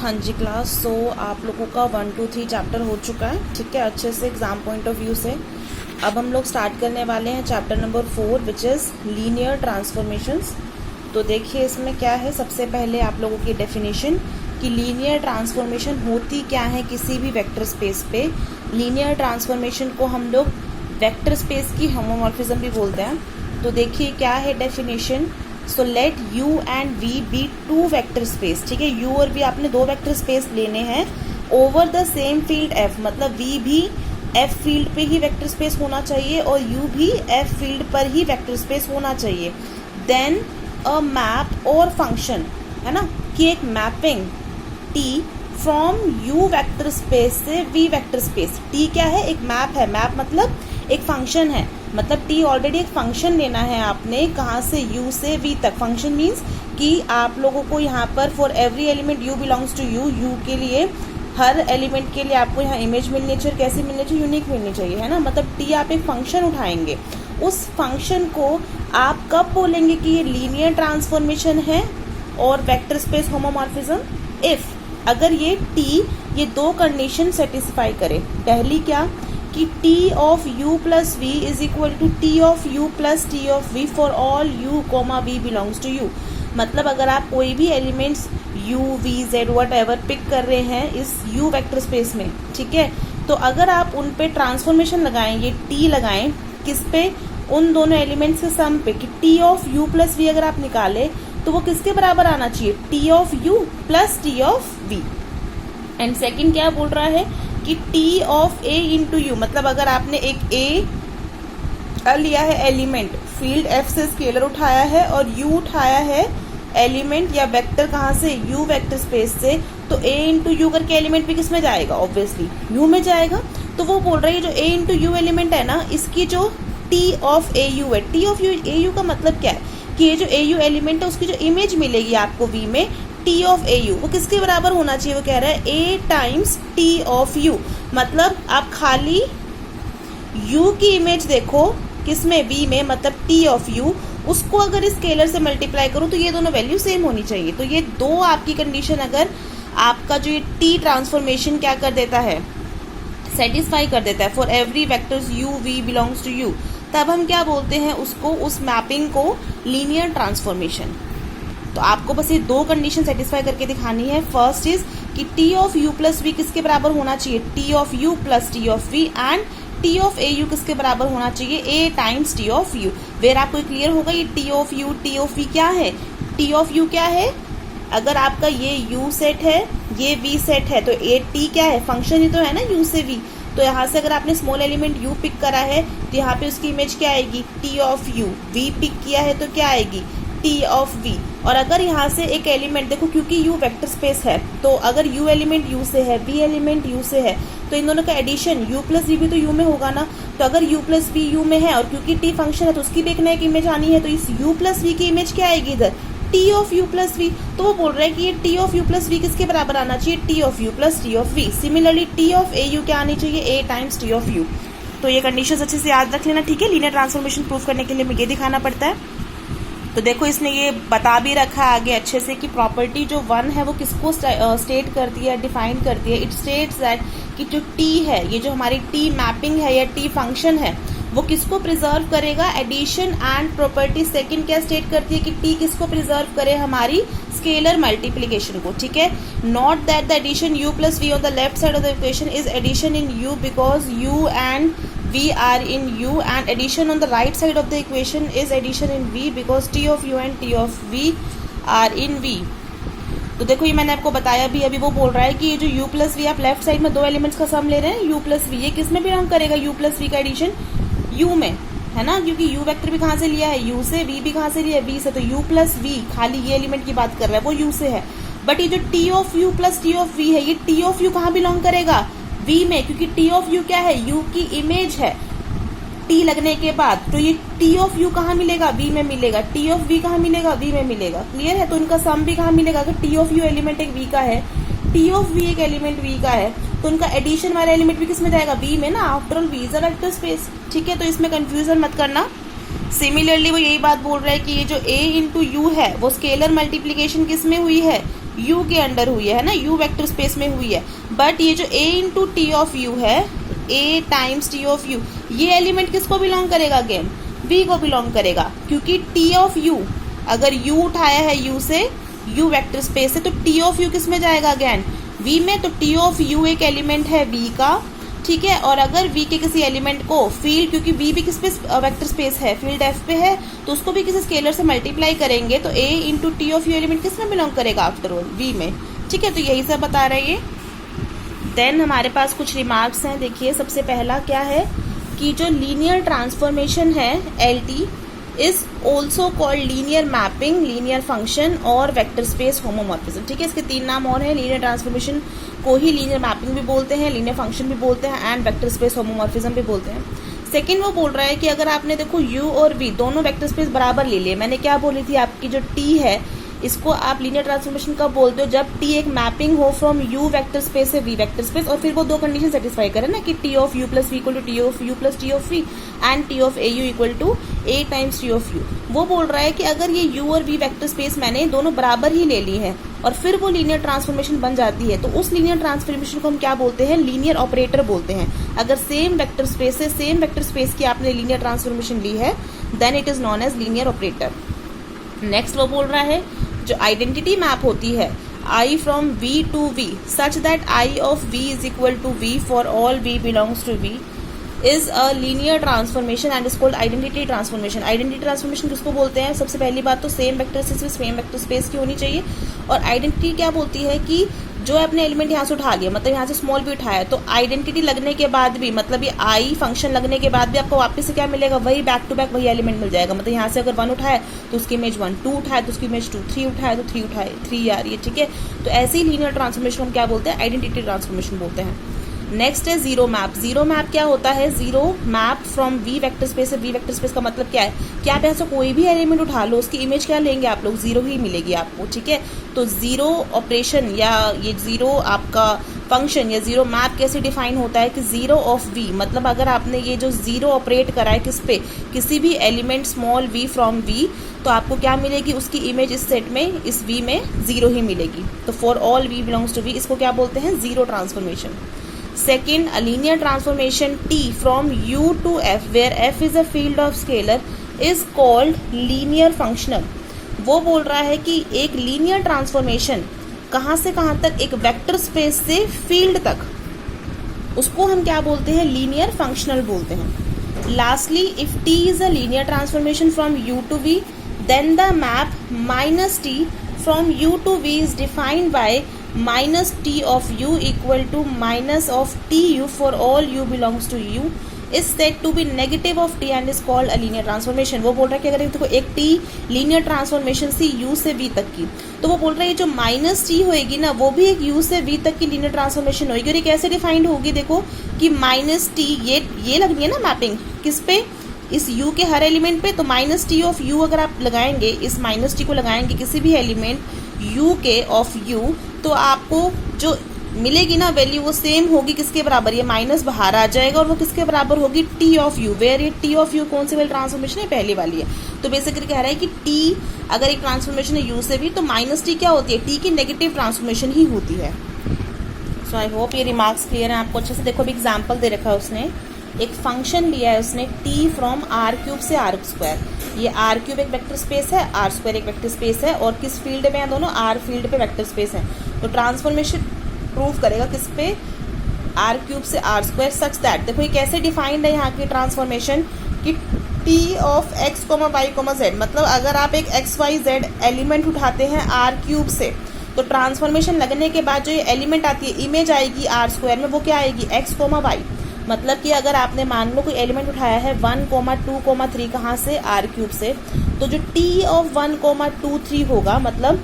हाँ जी क्लास, सो आप लोगों का 1 2 3 चैप्टर हो चुका है, ठीक है, अच्छे से एग्जाम पॉइंट ऑफ व्यू से। अब हम लोग स्टार्ट करने वाले हैं chapter number 4 which is linear transformations. तो देखिए इसमें क्या है, सबसे पहले आप लोगों की डेफिनेशन कि लीनियर ट्रांसफॉर्मेशन होती क्या है किसी भी वेक्टर स्पेस पे। लीनियर ट्रांसफॉर्मेशन को हम लोग वेक्टर स्पेस की होमोमॉर्फिज्म भी बोलते हैं। तो देखिए क्या है definition. So let u and v be two vector space, ठीक है, u और v आपने दो वेक्टर स्पेस लेने हैं over the same field f, मतलब v भी f फील्ड पे ही वेक्टर स्पेस होना चाहिए और u भी f फील्ड पर ही वेक्टर स्पेस होना चाहिए। देन अ मैप और फंक्शन, है ना, कि एक mapping t from u vector space से v वेक्टर स्पेस। t क्या है, एक मैप है, मैप मतलब एक फंक्शन है, मतलब t ऑलरेडी एक फंक्शन लेना है आपने, कहाँ से u से v तक। फंक्शन मीन्स कि आप लोगों को यहाँ पर for every element u belongs to u के लिए हर एलिमेंट के लिए आपको यहाँ इमेज मिलनी चाहिए। कैसी मिलनी चाहिए, यूनिक मिलनी चाहिए, है ना। मतलब t आप एक फंक्शन उठाएंगे, उस फंक्शन को आप कब बोलेंगे कि ये लीनियर ट्रांसफॉर्मेशन है और वेक्टर स्पेस होमोमॉर्फिज्म, इफ अगर ये t ये दो कंडीशन सेटिस्फाई करे। पहली क्या कि t of u plus v is equal to t of u plus t of v for all u comma v belongs to u। मतलब अगर आप कोई भी elements u v z whatever pick कर रहे हैं इस u वेक्टर स्पेस में, ठीक है, तो अगर आप उन पे ट्रांसफॉर्मेशन लगाएं, ये t लगाएं किस पे, उन दोनों एलिमेंट्स के सम पे, कि t of u plus v अगर आप निकाले तो वो किसके बराबर आना चाहिए, t of u plus t of v। And second क्या बोल रहा है कि t of a into you, मतलब अगर आपने एक a लिया है एलिमेंट, फील्ड f से स्केलर उठाया है और u उठाया है एलिमेंट या वेक्टर कहाँ से, u वेक्टर स्पेस से, तो a इंटू यू करके एलिमेंट भी किस में जाएगा, ऑब्वियसली u में जाएगा। तो वो बोल रही है जो a इंटू यू एलिमेंट है ना, इसकी जो t ऑफ a u है, t ऑफ a u का मतलब क्या है कि ये जो a u एलिमेंट है उसकी जो इमेज मिलेगी आपको v में, t ऑफ a u, वो किसके बराबर होना चाहिए, वो कह रहा है a times t of u। मतलब आप खाली u की इमेज देखो किसमें, v में, मतलब t ऑफ u, उसको अगर इस स्केलर से मल्टीप्लाई करो तो ये दोनों वैल्यू सेम होनी चाहिए। तो ये दो आपकी कंडीशन अगर आपका जो ये t ट्रांसफॉर्मेशन क्या कर देता है, सेटिस्फाई कर देता है for every vectors u v belongs to u, तब हम क्या बोलते हैं उसको, उस मैपिंग को लीनियर ट्रांसफॉर्मेशन। तो आपको बस ये दो कंडीशन सेटिस्फाई करके दिखानी है। फर्स्ट इज कि t of u plus v किसके बराबर होना चाहिए, t of u plus t of v, and t of a u किसके बराबर होना चाहिए, a times t of u। Where आपको क्लियर होगा ये t of u t of v क्या है। t ऑफ u क्या है, अगर आपका ये u सेट है ये v सेट है तो a t क्या है, फंक्शन ही तो है ना u से v। तो यहाँ से अगर आपने स्मॉल एलिमेंट u पिक करा है तो यहाँ पे उसकी इमेज क्या आएगी, t of u। v pick किया है तो क्या आएगी, t ऑफ v। और अगर यहाँ से एक एलिमेंट देखो, क्योंकि u वेक्टर स्पेस है तो अगर u एलिमेंट u से है, v एलिमेंट u से है, तो इन दोनों का एडिशन u प्लस v भी तो u में होगा ना। तो अगर u प्लस v u में है और क्योंकि t फंक्शन है तो उसकी भी एक ना एक इमेज आनी है, तो इस u प्लस v की इमेज क्या आएगी इधर, t of u plus v। तो वो बोल रहा है कि ये t of u plus v किसके बराबर आना चाहिए, t of u plus t of v। Similarly t of a u क्या आनी चाहिए, a times t of u। तो ये कंडीशन अच्छे से याद रख लेना, ठीक है। लीनियर ट्रांसफॉर्मेशन प्रूफ करने के लिए हमें ये दिखाना पड़ता है। तो देखो इसने ये बता भी रखा है आगे अच्छे से कि प्रॉपर्टी जो 1 है वो किसको स्टेट करती है, डिफाइन करती है। इट स्टेट्स दैट कि जो t है, ये जो हमारी t मैपिंग है या t फंक्शन है, वो किसको प्रिजर्व करेगा, एडिशन एंड प्रॉपर्टी। सेकंड क्या स्टेट करती है कि t किसको प्रिजर्व करे, हमारी स्केलर मल्टीप्लिकेशन को, ठीक है। Not that the addition u plus v on the left side of the equation is addition in u because u and v are in u, and addition on the right side of the equation is addition in v because t of u and t of v are in v। तो देखो ये मैंने आपको बताया भी, अभी वो बोल रहा है कि ये जो u प्लस v आप लेफ्ट साइड में दो एलिमेंट्स का सम ले रहे हैं u प्लस v, ये किस में बिलोंग करेगा, u प्लस v का एडिशन u में, है ना, क्योंकि u वेक्टर भी कहाँ से लिया है, u से, v भी कहाँ से लिया है, v से। तो u प्लस v खाली ये एलिमेंट की बात कर रहा है, वो u से है। बट ये जो t of u plus t of v है, ये t ऑफ u कहाँ बिलोंग करेगा, v में, क्योंकि t ऑफ u क्या है, u की इमेज है t लगने के बाद। तो ये t ऑफ u कहाँ मिलेगा, v में मिलेगा। t ऑफ v कहाँ मिलेगा, v में मिलेगा। क्लियर है। तो इनका सम भी कहाँ मिलेगा, अगर t ऑफ u एलिमेंट एक v का है, t ऑफ v एक एलिमेंट v का है, तो उनका एडिशन वाला एलिमेंट भी किस में जाएगा, v में ना। After all v is a vector space, ठीक है। तो इसमें कंफ्यूजन मत करना। सिमिलरली वो यही बात बोल रहा है कि ये जो a इंटू यू है वो स्केलर मल्टीप्लीकेशन किस में हुई है, यू के अंडर हुई है ना, यू वेक्टर स्पेस में हुई है। बट ये जो a into T of you है, a times T of you, ये एलिमेंट किसको बिलोंग करेगा? अगेन v को बिलोंग करेगा, क्योंकि t ऑफ u, अगर u उठाया है u से, u वेक्टर स्पेस है, तो t ऑफ u किस में जाएगा? अगेन v में। तो t ऑफ u एक एलिमेंट है v का, ठीक है। और अगर v के किसी एलिमेंट को फील्ड, क्योंकि v भी किस पे वेक्टर स्पेस है, फील्ड f पे है, तो उसको भी किसी स्केलर से मल्टीप्लाई करेंगे तो a into T of you element किस में बिलोंग करेगा? आफ्टर ऑल v में, ठीक है। तो यही सब बता रहे हैं ये। देन हमारे पास कुछ रिमार्क्स हैं। देखिए सबसे पहला क्या है कि जो लीनियर ट्रांसफॉर्मेशन है LT is also called linear mapping, linear function और वेक्टर स्पेस होमोमॉर्फिज्म, ठीक है। इसके 3 नाम और हैं। लीनियर ट्रांसफॉर्मेशन को ही लीनियर मैपिंग भी बोलते हैं, लीनियर फंक्शन भी बोलते हैं एंड वेक्टर स्पेस होमोमॉर्फिज्म भी बोलते हैं। सेकंड वो बोल रहा है कि अगर आपने देखो u और v दोनों वेक्टर स्पेस बराबर ले लिए, मैंने क्या बोली थी, आपकी जो t है इसको आप लीनियर ट्रांसफॉर्मेशन कब बोलते हो? जब t एक मैपिंग हो फ्रॉम u वेक्टर स्पेस से v वेक्टर स्पेस, और फिर वो दो कंडीशन सेटिस्फाई करे ना कि t of u plus v equal to t of u plus t of v and t of au equal to a times t of u। वो बोल रहा है कि अगर ये u और v वेक्टर स्पेस मैंने दोनों बराबर ही ले ली है और फिर वो लीनियर ट्रांसफॉर्मेशन बन जाती है, तो उस लीनियर ट्रांसफॉर्मेशन को हम क्या बोलते हैं? लीनियर ऑपरेटर बोलते हैं। अगर सेम वेक्टर स्पेस से सेम वेक्टर स्पेस की आपने लीनियर ट्रांसफॉर्मेशन ली है, then it is known as linear operator. Next वो बोल रहा है जो आइडेंटिटी मैप होती है I from V to V such that I of V is equal to V for all V belongs to V is a linear transformation and is called identity transformation. Identity transformation किसको बोलते हैं? सबसे पहली बात तो same vector से same vector space की होनी चाहिए। और आइडेंटिटी क्या बोलती है कि जो अपने एलिमेंट यहाँ से उठा लिया, मतलब यहाँ से स्मॉल भी उठाया, तो आइडेंटिटी लगने के बाद भी, मतलब ये आई फंक्शन लगने के बाद भी आपको वापस से क्या मिलेगा? वही बैक टू बैक वही एलिमेंट मिल जाएगा। मतलब यहाँ से अगर 1 उठाया तो उसकी इमेज 1, 2 उठाया तो उसकी इमेज 2, 3 उठाया तो 3 उठाए 3 आ रही है, ठीक है। तो ऐसे ही लीनियर ट्रांसफॉर्मेशन हम क्या बोलते हैं? आइडेंटिटी ट्रांसफॉर्मेशन बोलते हैं। नेक्स्ट है जीरो मैप। जीरो मैप क्या होता है? Zero map from V vector space से वी वेक्टर स्पेस का मतलब क्या है कि आप यहाँ से कोई भी एलिमेंट उठा लो, उसकी इमेज क्या लेंगे आप लोग? जीरो ही मिलेगी आपको, ठीक है। तो जीरो ऑपरेशन या ये जीरो आपका फंक्शन या जीरो मैप कैसे डिफाइन होता है कि जीरो ऑफ वी, मतलब अगर आपने ये जो जीरो ऑपरेट करा है किस पे? किसी भी element small v from V, तो आपको क्या मिलेगी? उसकी इमेज इस सेट में, इस वी में जीरो ही मिलेगी। तो for all v belongs to V, इसको क्या बोलते हैं? Zero transformation. Second, a linear transformation T from U to F, where F is a field of scalar, is called linear functional। वो बोल रहा है कि एक लीनियर ट्रांसफॉर्मेशन कहाँ से कहाँ तक? एक वेक्टर स्पेस से फील्ड तक, उसको हम क्या बोलते हैं? लीनियर फंक्शनल बोलते हैं। Lastly, if T is a linear transformation from U to V, then the map minus T from U to V is defined by minus t of u equal to minus of t u for all u belongs to u is said to be negative of t and is called a linear transformation। वो बोल रहा है कि अगर देखो एक t linear transformation थी u से v तक की, तो वो बोल रहा है जो माइनस t होएगी ना, वो भी एक u से v तक की लीनियर ट्रांसफॉर्मेशन होगी। और ये कैसे डिफाइंड होगी? देखो कि माइनस t ये लगनी है ना मैपिंग किस पे? इस u के हर एलिमेंट पे। तो माइनस टी ऑफ u अगर आप लगाएंगे, इस माइनस टी को लगाएंगे किसी भी एलिमेंट u के ऑफ u, तो आपको जो मिलेगी ना वैल्यू वो सेम होगी किसके बराबर? ये माइनस बाहर आ जाएगा और वो किसके बराबर होगी? t of u। वेयर ये t ऑफ u कौन सी वाली ट्रांसफॉर्मेशन है? पहली वाली है। तो बेसिकली कह रहा है कि t अगर एक ट्रांसफॉर्मेशन है u से भी, तो माइनस टी क्या होती है? t की नेगेटिव ट्रांसफॉर्मेशन ही होती है। सो आई होप ये रिमार्क्स क्लियर है आपको अच्छे से। देखो अभी एग्जाम्पल दे रखा है उसने, एक फंक्शन लिया है उसने t फ्रॉम r क्यूब से r स्क्वायर। ये r क्यूब एक वेक्टर स्पेस है, r स्क्वायर एक वेक्टर स्पेस है, और किस फील्ड में है? दोनों r फील्ड पे वेक्टर स्पेस है। तो ट्रांसफॉर्मेशन प्रूव करेगा किस पे? r क्यूब से r स्क्वायर सच दैट, देखो ये कैसे डिफाइंड है यहाँ की ट्रांसफॉर्मेशन कि t of x, y, z, मतलब अगर आप एक x, y, z एलिमेंट उठाते हैं r क्यूब से, तो ट्रांसफॉर्मेशन लगने के बाद जो ये एलिमेंट आती है, इमेज आएगी r स्क्वायर में, वो क्या आएगी? x, y। मतलब कि अगर आपने मान लो कोई एलिमेंट उठाया है 1, 2, 3 कहाँ से? r क्यूब से, तो जो t ऑफ 1, 2, 3 होगा, मतलब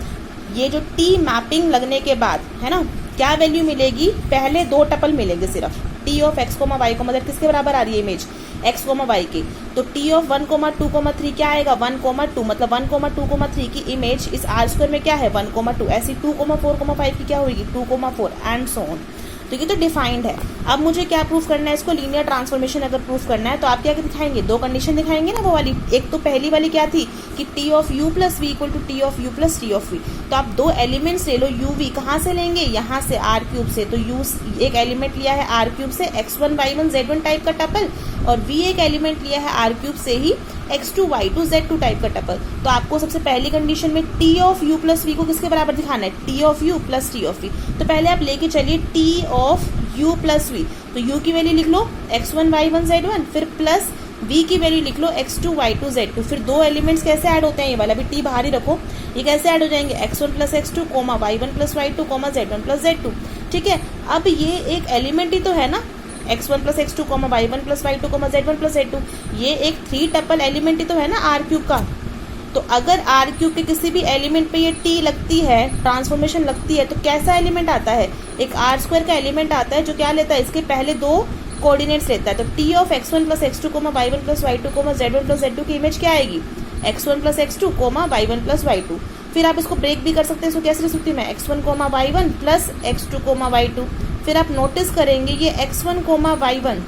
ये जो t मैपिंग लगने के बाद है ना, क्या वैल्यू मिलेगी? पहले 2 टपल मिलेंगे सिर्फ। t of x, y, z किसके बराबर आ रही है इमेज? x, y की। तो t ऑफ 1, 2, 3 क्या आएगा? 1, 2, मतलब 1, 2, 3 की इमेज इस r स्क्वायर में क्या है? 1, 2। ऐसी 2, 4, 5 की क्या होगी? 2, 4 एंड सो ऑन। तो ये तो डिफाइंड है। अब मुझे क्या प्रूफ करना है इसको? लीनियर ट्रांसफॉर्मेशन अगर प्रूफ करना है तो आप क्या दिखाएंगे? 2 कंडीशन दिखाएंगे ना वो वाली। एक तो पहली वाली क्या थी कि T of u plus v equal to T of u plus T of v. तो आप दो एलिमेंट्स ले लो, यू वी कहाँ से लेंगे, यहाँ से आर क्यूब से। तो यू एक एलिमेंट लिया है आर क्यूब से x1 y1 z1 टाइप का टपल, और v एक एलिमेंट लिया है आर क्यूब से ही x2 y2 z2 टाइप का टपल। तो आपको सबसे पहली कंडीशन में T of u plus v को किसके बराबर दिखाना है, T of u plus T of v. तो पहले आप लेके चलिए T of u plus v, तो u की वैल्यू लिख लो x1 y1 z1, फिर प्लस v की वैल्यू लिख लो x2 y2 z2। फिर दो एलिमेंट्स कैसे ऐड होते हैं, ये वाला भी t बाहर ही रखो, ये कैसे ऐड हो जाएंगे x1 plus x2 comma y1 plus y2 comma z1 plus z2। ठीक है, अब ये एक एलिमेंट ही तो है ना, x1 plus x2 comma y1 plus y2 comma z1 plus z2, ये एक 3 टपल एलिमेंट ही तो है ना आर क्यूब का। तो अगर आर क्यूब के किसी भी एलिमेंट पे ये टी लगती है, ट्रांसफॉर्मेशन लगती है, तो कैसा एलिमेंट आता है, एक आर स्क्वायर का एलिमेंट आता है जो क्या लेता है, इसके पहले दो कोऑर्डिनेट्स लेता है। तो T of x1 plus x2 comma y1 plus y2 comma z1 plus z2 की इमेज क्या आएगी, x1 plus x2 comma y1 plus y2। फिर आप इसको ब्रेक भी कर सकते हैं, इसको कैसे लिख सकती हूँ मैं, x1 coma y1 plus x2 coma y2। फिर आप नोटिस करेंगे ये x1 कोमा y1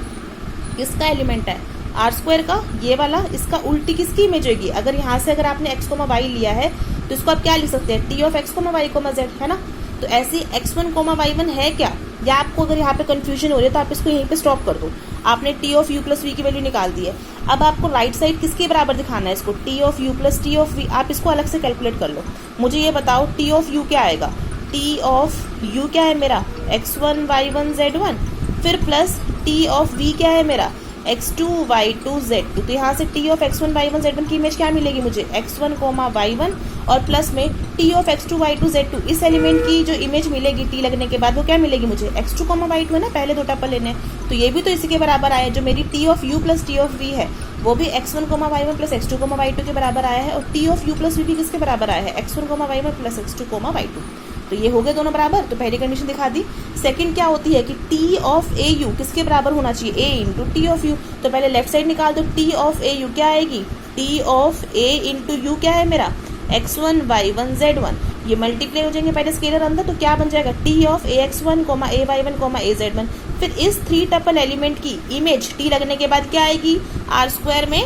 किसका एलिमेंट है, आर स्क्वायर का, ये वाला, इसका उल्टी किसकी इमेज होगी। अगर यहाँ से अगर आपने x कोमा y लिया है तो इसको आप क्या लिख सकते हैं, T of x comma y comma z, है ना। तो ऐसे x1 कोमा y1 है क्या, या आपको अगर यहाँ पे कंफ्यूजन हो रही है तो आप इसको यहीं पे स्टॉप कर दो। आपने T of u plus v की वैल्यू निकाल दी है, अब आपको राइट साइड किसके बराबर दिखाना है इसको, T of u plus T of v. आप इसको अलग से कैलकुलेट कर लो, मुझे ये बताओ टी ऑफ यू क्या आएगा, टी ऑफ यू क्या है मेरा x1 y1 z1, फिर प्लस टी ऑफ वी क्या है मेरा x2 y2 z2। तो यहाँ से T of x1 y1 z1 की इमेज क्या मिलेगी मुझे, x1 कोमा y1 और प्लस में T of x2 y2 z2। इस एलिमेंट की जो इमेज मिलेगी टी लगने के बाद वो क्या मिलेगी मुझे, x2 कोमा y2 है ना, पहले दो टपल लेने, तो ये भी तो इसी के बराबर आया है। जो मेरी T of u plus T of v है वो भी x1 coma y1 plus x2 coma y2 के बराबर आया है, और T of u plus v भी किसके बराबर आया है, x1 coma y1 plus x2 coma y2। तो ये हो गए दोनों बराबर, तो पहली कंडीशन दिखा दी। सेकंड क्या होती है कि टी ऑफ ए यू किसके बराबर होना चाहिए, ए इंटू टी ऑफ यू। तो पहले लेफ्ट साइड निकाल दो, टी ऑफ ए यू क्या आएगी, T of A into you क्या है मेरा x1 y1 z1, ये मल्टीप्लाई हो जाएंगे पहले स्केलर अंदर, तो क्या बन जाएगा T of a x1 comma a y1 comma a z1। फिर इस 3 टपल एलिमेंट की इमेज टी लगने के बाद क्या आएगी, आर स्क्वायर में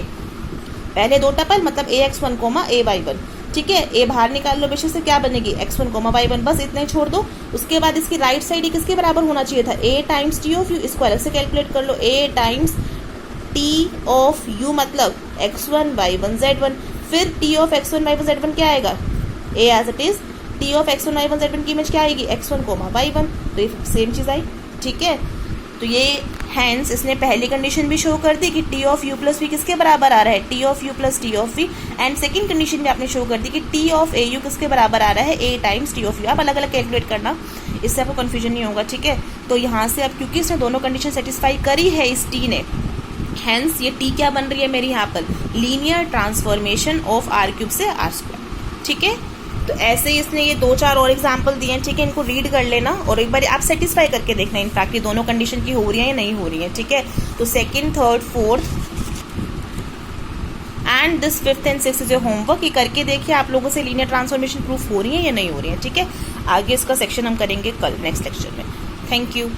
पहले दो टपल मतलब ए x1 कोमा ए y1। ठीक है, ए बाहर निकाल लो बेशक से, क्या बनेगी x1 कोमा y1, बस इतना ही छोड़ दो। उसके बाद इसकी राइट साइड ही किसके बराबर होना चाहिए था, a times T of you, इसको अलग से कैलकुलेट कर लो, a times T of you मतलब x1 y1 z1। फिर T of x1 y1 z1 क्या आएगा, a as it is, T of x1 y1 z1 की इमेज क्या आएगी, x1 कोमा y1, तो ये सेम चीज आई। ठीक है, तो ये हैंस इसने पहली कंडीशन भी शो कर दी कि T of u plus v किसके बराबर आ रहा है, T of u plus T of v. And second condition भी आपने शो कर दी कि टी ऑफ ए यू किसके बराबर आ रहा है, ए टाइम्स टी ऑफ यू। आप अलग अलग कैलकुलेट करना, इससे आपको कंफ्यूजन नहीं होगा। ठीक है, तो यहाँ से अब क्योंकि इसने दोनों कंडीशन सेटिस्फाई करी है इस टी ने, हैंस ये टी क्या बन रही है मेरी यहाँ पर, linear transformation of R cube से आर स्क्वायर। ठीक है, तो ऐसे ही इसने ये 2-4 और एग्जाम्पल दिए हैं। ठीक है, इनको रीड कर लेना और एक बार आप सेटिस्फाई करके देखना इनफैक्ट ये दोनों कंडीशन की हो रही है या नहीं हो रही है। ठीक है, तो second, third, fourth and this 5th and 6th is your homework. ये करके देखिए आप लोगों से लीनियर ट्रांसफॉर्मेशन प्रूफ हो रही है या नहीं हो रही है। ठीक है, आगे इसका सेक्शन हम करेंगे कल नेक्स्ट लेक्चर में। Thank you.